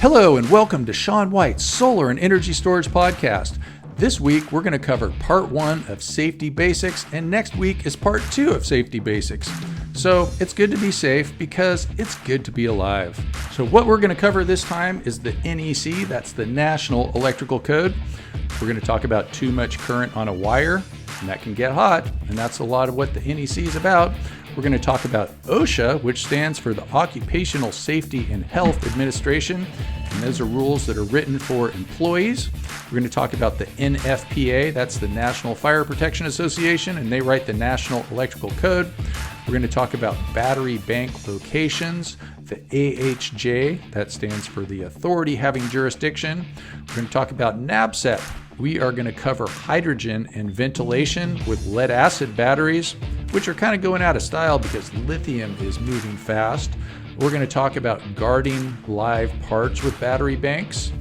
Hello and welcome to Sean White's Solar and Energy Storage Podcast. This week we're going to cover part 1 of Safety Basics, and next week is part 2 of Safety Basics. So it's good to be safe because it's good to be alive. So what we're going to cover this time is the NEC, that's the National Electrical Code. We're going to talk about too much current on a wire, and that can get hot, and that's a lot of what the NEC is about. We're going to talk about OSHA, which stands for the Occupational Safety and Health Administration, and those are rules that are written for employees. We're going to talk about the NFPA, that's the National Fire Protection Association, and they write the National Electrical Code. We're going to talk about battery bank locations, the AHJ, that stands for the Authority Having Jurisdiction. We're going to talk about NABCEP. We are going to cover hydrogen and ventilation with lead acid batteries, which are kind of going out of style because lithium is moving fast. We're going to talk about guarding live parts with battery banks.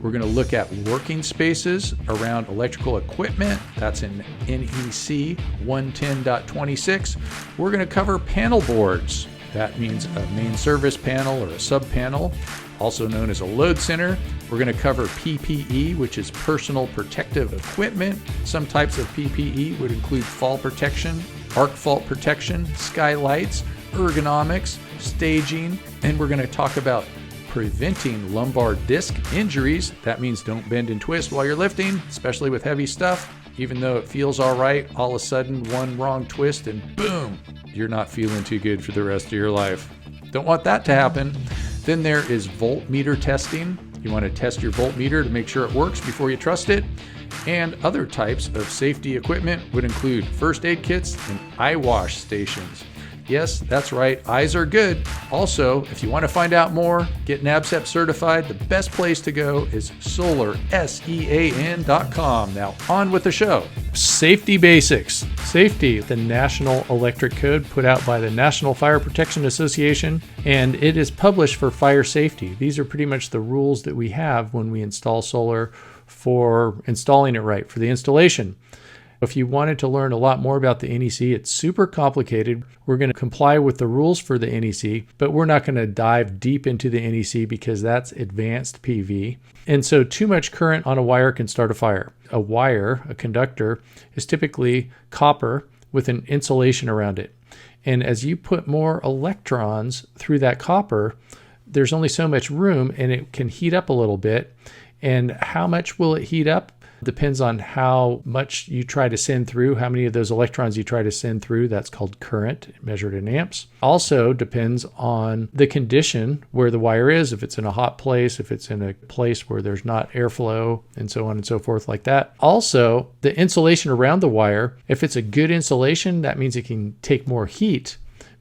We're going to look at working spaces around electrical equipment. That's in NEC 110.26. We're going to cover panel boards. That means a main service panel or a sub panel, also known as a load center. We're going to cover PPE, which is personal protective equipment. Some types of PPE would include fall protection, arc fault protection, skylights, ergonomics, staging, and we're going to talk about preventing lumbar disc injuries. That means don't bend and twist while you're lifting, especially with heavy stuff. Even though it feels all right, all of a sudden one wrong twist and boom, you're not feeling too good for the rest of your life. Don't want that to happen. Then there is voltmeter testing. You want to test your voltmeter to make sure it works before you trust it. And other types of safety equipment would include first aid kits and eye wash stations. Yes, that's right, eyes are good. Also, if you want to find out more, get NABCEP certified, the best place to go is solarsean.com. Now on with the show. Safety Basics. Safety, the National Electric Code put out by the National Fire Protection Association, and it is published for fire safety. These are pretty much the rules that we have when we install solar for installing it right, for the installation. If you wanted to learn a lot more about the NEC, it's super complicated. We're going to comply with the rules for the NEC, but we're not going to dive deep into the NEC because that's advanced PV. And so too much current on a wire can start a fire. A wire, a conductor, is typically copper with an insulation around it. And as you put more electrons through that copper, there's only so much room and it can heat up a little bit. And how much will it heat up? Depends on how much you try to send through, how many of those electrons you try to send through. That's called current, measured in amps. Also depends on the condition where the wire is, if it's in a hot place, if it's in a place where there's not airflow, and so on and so forth like that. Also, the insulation around the wire, if it's a good insulation, that means it can take more heat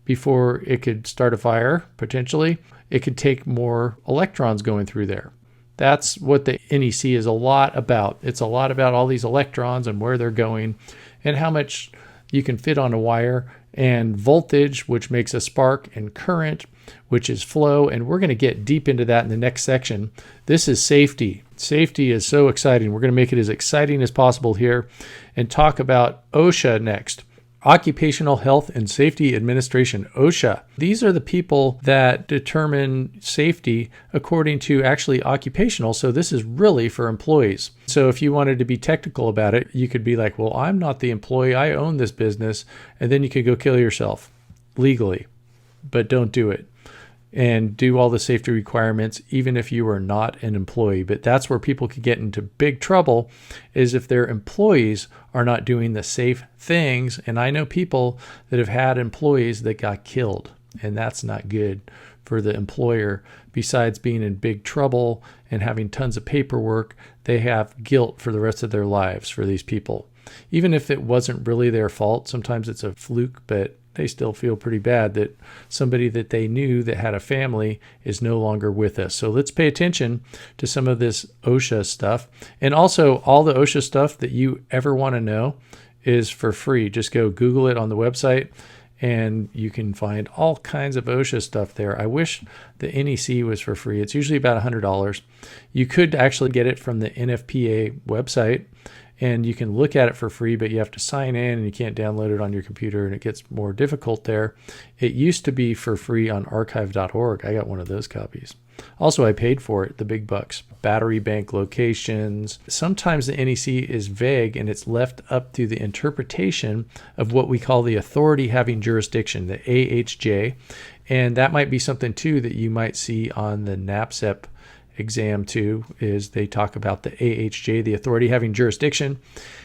before it could start a fire, potentially. It could take more electrons going through there. That's what the NEC is a lot about. It's a lot about all these electrons and where they're going and how much you can fit on a wire, and voltage, which makes a spark, and current, which is flow. And we're going to get deep into that in the next section. This is safety. Safety is so exciting. We're going to make it as exciting as possible here and talk about OSHA next. Occupational Health and Safety Administration, OSHA. These are the people that determine safety according to actually occupational. So this is really for employees. So if you wanted to be technical about it, you could be like, well, I'm not the employee. I own this business. And then you could go kill yourself legally, but don't do it. And do all the safety requirements, even if you are not an employee. But that's where people could get into big trouble, is if their employees are not doing the safe things. And I know people that have had employees that got killed, and that's not good for the employer. Besides being in big trouble and having tons of paperwork, they have guilt for the rest of their lives for these people. Even if it wasn't really their fault, sometimes it's a fluke, but they still feel pretty bad that somebody that they knew that had a family is no longer with us. So let's pay attention to some of this OSHA stuff. And also, all the OSHA stuff that you ever want to know is for free. Just go Google it on the website and you can find all kinds of OSHA stuff there. I wish the NEC was for free. It's usually about $100. You could actually get it from the NFPA website, and you can look at it for free, but you have to sign in and you can't download it on your computer, and it gets more difficult there. It used to be for free on archive.org. I got one of those copies. Also, I paid for it, the big bucks. Battery bank locations. Sometimes the NEC is vague and it's left up to the interpretation of what we call the authority having jurisdiction, the AHJ. And that might be something too that you might see on the NAPCEP exam too, is they talk about the AHJ, the authority having jurisdiction.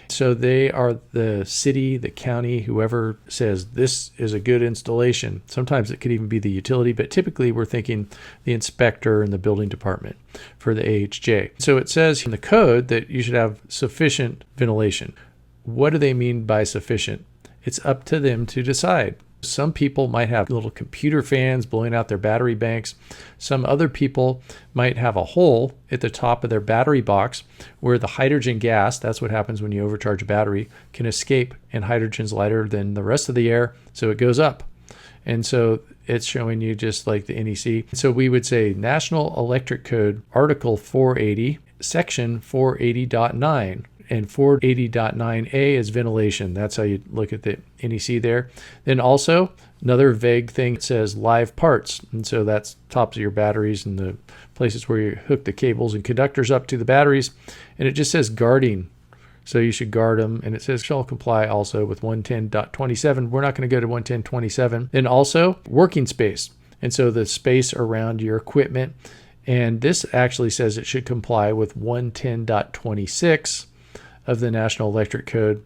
So they are the city, the county, whoever says this is a good installation. Sometimes it could even be the utility, but typically we're thinking the inspector and the building department for the AHJ. So it says in the code that you should have sufficient ventilation. What do they mean by sufficient? It's up to them to decide. Some people might have little computer fans blowing out their battery banks. Some other people might have a hole at the top of their battery box where the hydrogen gas, that's what happens when you overcharge a battery, can escape, and hydrogen's lighter than the rest of the air, so it goes up. And so it's showing you just like the NEC. So we would say National Electric Code, Article 480, Section 480.9. And 480.9a is ventilation. That's how you look at the NEC there. Then also another vague thing says live parts. And so that's tops of your batteries and the places where you hook the cables and conductors up to the batteries. And it just says guarding. So you should guard them. And it says shall comply also with 110.27. We're not going to go to 110.27. Then also working space. And so the space around your equipment. And this actually says it should comply with 110.26 of the National Electric Code.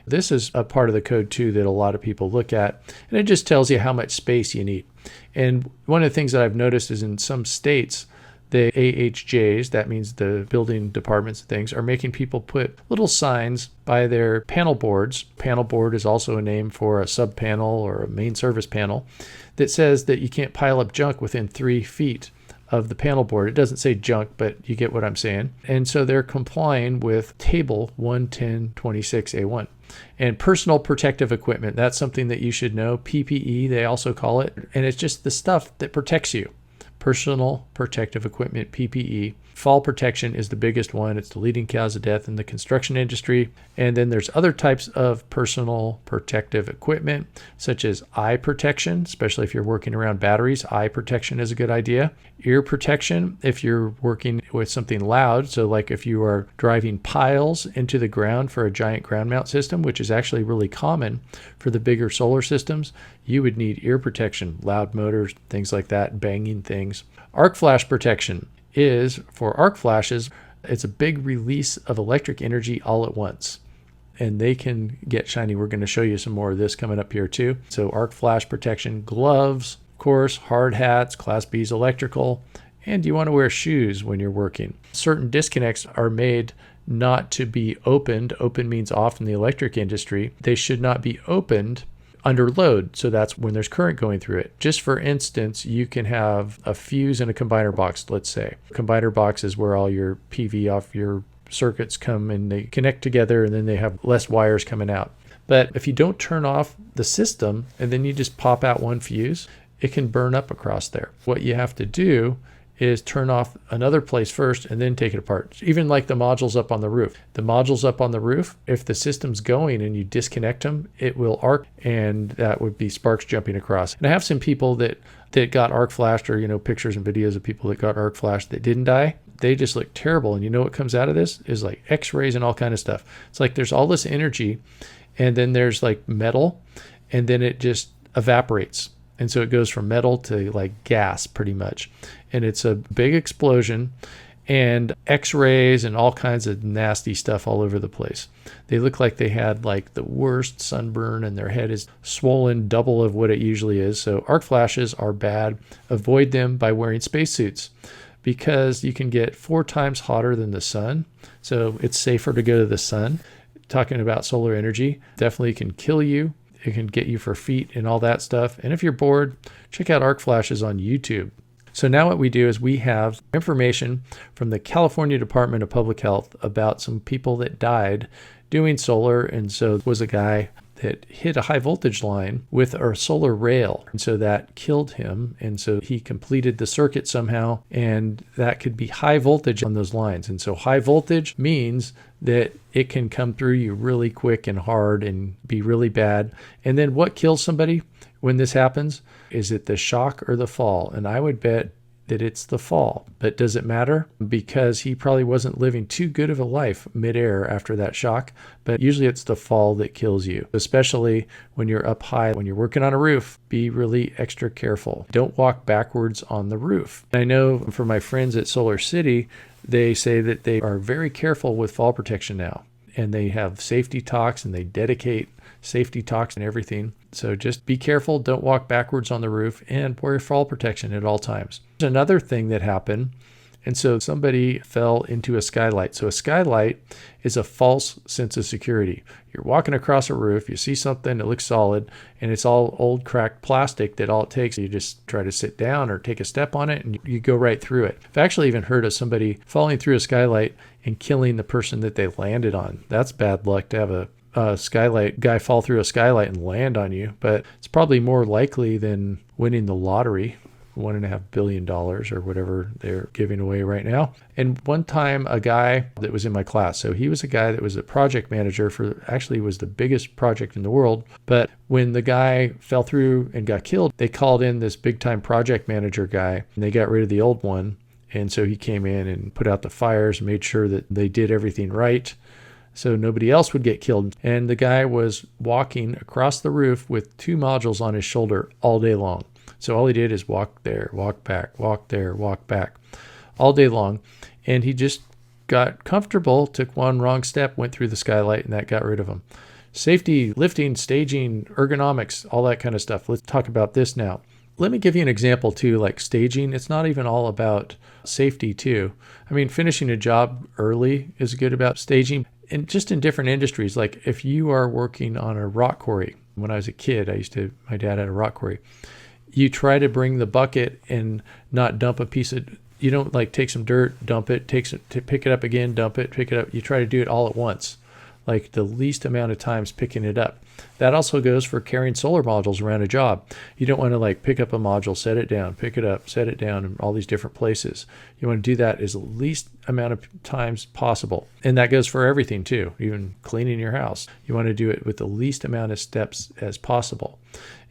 This is a part of the code too that a lot of people look at, and it just tells you how much space you need. And one of the things that I've noticed is in some states, the AHJs, that means the building departments and things, are making people put little signs by their panel boards. Panel board is also a name for a sub panel or a main service panel that says that you can't pile up junk within 3 feet of the panel board. It doesn't say junk, but you get what I'm saying. And so they're complying with table 110.26a1. And personal protective equipment, that's something that you should know. PPE, they also call it. And it's just the stuff that protects you. Personal protective equipment, PPE. Fall protection is the biggest one. It's the leading cause of death in the construction industry. And then there's other types of personal protective equipment, such as eye protection, especially if you're working around batteries. Eye protection is a good idea. Ear protection, if you're working with something loud. So like if you are driving piles into the ground for a giant ground mount system, which is actually really common for the bigger solar systems, you would need ear protection, loud motors, things like that, banging things. Arc flash protection is for arc flashes. It's a big release of electric energy all at once, and they can get shiny. We're going to show you some more of this coming up here too. So arc flash protection, gloves, of course, hard hats, Class B's electrical, and you want to wear shoes when you're working. Certain disconnects are made not to be opened. Open means off in the electric industry. They should not be opened under load. So that's when there's current going through it. Just for instance, you can have a fuse in a combiner box, let's say. Combiner box is where all your PV off your circuits come and they connect together, and then they have less wires coming out. But if you don't turn off the system and then you just pop out one fuse, it can burn up across there. What you have to do is turn off another place first and then take it apart. Even like the modules up on the roof. The modules up on the roof, if the system's going and you disconnect them, it will arc, and that would be sparks jumping across. And I have some people that got arc flashed, or pictures and videos of people that got arc flashed that didn't die. They just look terrible. And you know what comes out of this is like x-rays and all kind of stuff. It's like there's all this energy, and then there's like metal, and then it just evaporates. And so it goes from metal to like gas pretty much. And it's a big explosion, and x-rays and all kinds of nasty stuff all over the place. They look like they had like the worst sunburn, and their head is swollen double of what it usually is. So arc flashes are bad. Avoid them by wearing spacesuits, because you can get 4 times hotter than the sun. So it's safer to go to the sun. Talking about solar energy, definitely can kill you. It can get you for feet and all that stuff. And if you're bored, check out arc flashes on YouTube. So now what we do is we have information from the California Department of Public Health about some people that died doing solar. And so there was a guy that hit a high voltage line with a solar rail. And so that killed him. And so he completed the circuit somehow, and that could be high voltage on those lines. And so high voltage means that it can come through you really quick and hard and be really bad. And then what kills somebody when this happens? Is it the shock or the fall? And I would bet that it's the fall. But does it matter? Because he probably wasn't living too good of a life midair after that shock. But usually it's the fall that kills you, especially when you're up high. When you're working on a roof, be really extra careful. Don't walk backwards on the roof. I know for my friends at Solar City, they say that they are very careful with fall protection now. And they have safety talks and they dedicate safety talks and everything. So just be careful. Don't walk backwards on the roof and wear fall protection at all times. There's another thing that happened. And so somebody fell into a skylight. So a skylight is a false sense of security. You're walking across a roof, you see something that looks solid, and it's all old cracked plastic that all it takes, you just try to sit down or take a step on it and you go right through it. I've actually even heard of somebody falling through a skylight and killing the person that they landed on. That's bad luck to have a skylight guy fall through a skylight and land on you, but it's probably more likely than winning the lottery, $1.5 billion or whatever they're giving away right now. And one time a guy that was in my class, so he was a guy that was a project manager for, actually was the biggest project in the world. But when the guy fell through and got killed, they called in this big time project manager guy and they got rid of the old one. And so he came in and put out the fires, made sure that they did everything right, so nobody else would get killed. And the guy was walking across the roof with 2 modules on his shoulder all day long. So all he did is walk there, walk back, walk there, walk back all day long. And he just got comfortable, took one wrong step, went through the skylight, and that got rid of him. Safety, lifting, staging, ergonomics, all that kind of stuff. Let's talk about this now. Let me give you an example too, like staging. It's not even all about safety too. I mean, finishing a job early is good about staging. And just in different industries, like if you are working on a rock quarry, when I was a kid, my dad had a rock quarry. You try to bring the bucket and not dump a piece of, you don't like take some dirt, dump it, pick it up again, dump it, pick it up. You try to do it all at once, like the least amount of times picking it up. That also goes for carrying solar modules around a job. You don't want to like pick up a module, set it down, pick it up, set it down in all these different places. You want to do that as the least amount of times possible. And that goes for everything too, even cleaning your house. You want to do it with the least amount of steps as possible.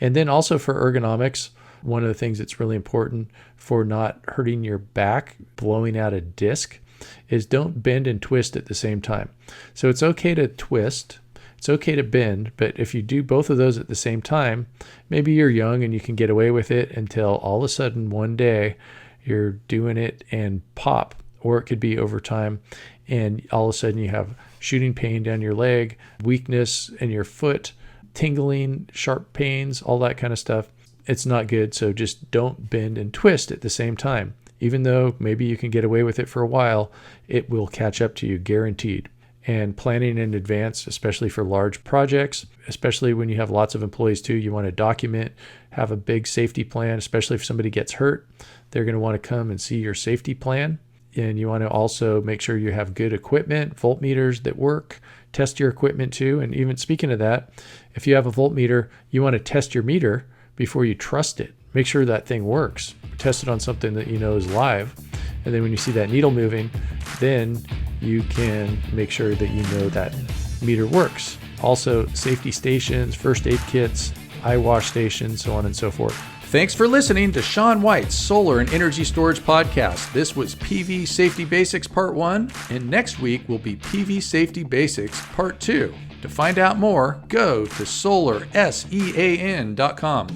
And then also for ergonomics, one of the things that's really important for not hurting your back, blowing out a disc, is don't bend and twist at the same time. So it's okay to twist, it's okay to bend, but if you do both of those at the same time, maybe you're young and you can get away with it until all of a sudden one day you're doing it and pop, or it could be over time and all of a sudden you have shooting pain down your leg, weakness in your foot, tingling, sharp pains, all that kind of stuff. It's not good. So just don't bend and twist at the same time. Even though maybe you can get away with it for a while, it will catch up to you, guaranteed. And planning in advance, especially for large projects, especially when you have lots of employees too, you want to document, have a big safety plan, especially if somebody gets hurt. They're going to want to come and see your safety plan. And you want to also make sure you have good equipment, voltmeters that work, test your equipment too. And even speaking of that, if you have a voltmeter, you want to test your meter before you trust it. Make sure that thing works. Test it on something that you know is live. And then when you see that needle moving, then you can make sure that you know that meter works. Also, safety stations, first aid kits, eye wash stations, so on and so forth. Thanks for listening to Shawn White's Solar and Energy Storage Podcast. This was PV Safety Basics Part 1, and next week will be PV Safety Basics Part 2. To find out more, go to solarsean.com.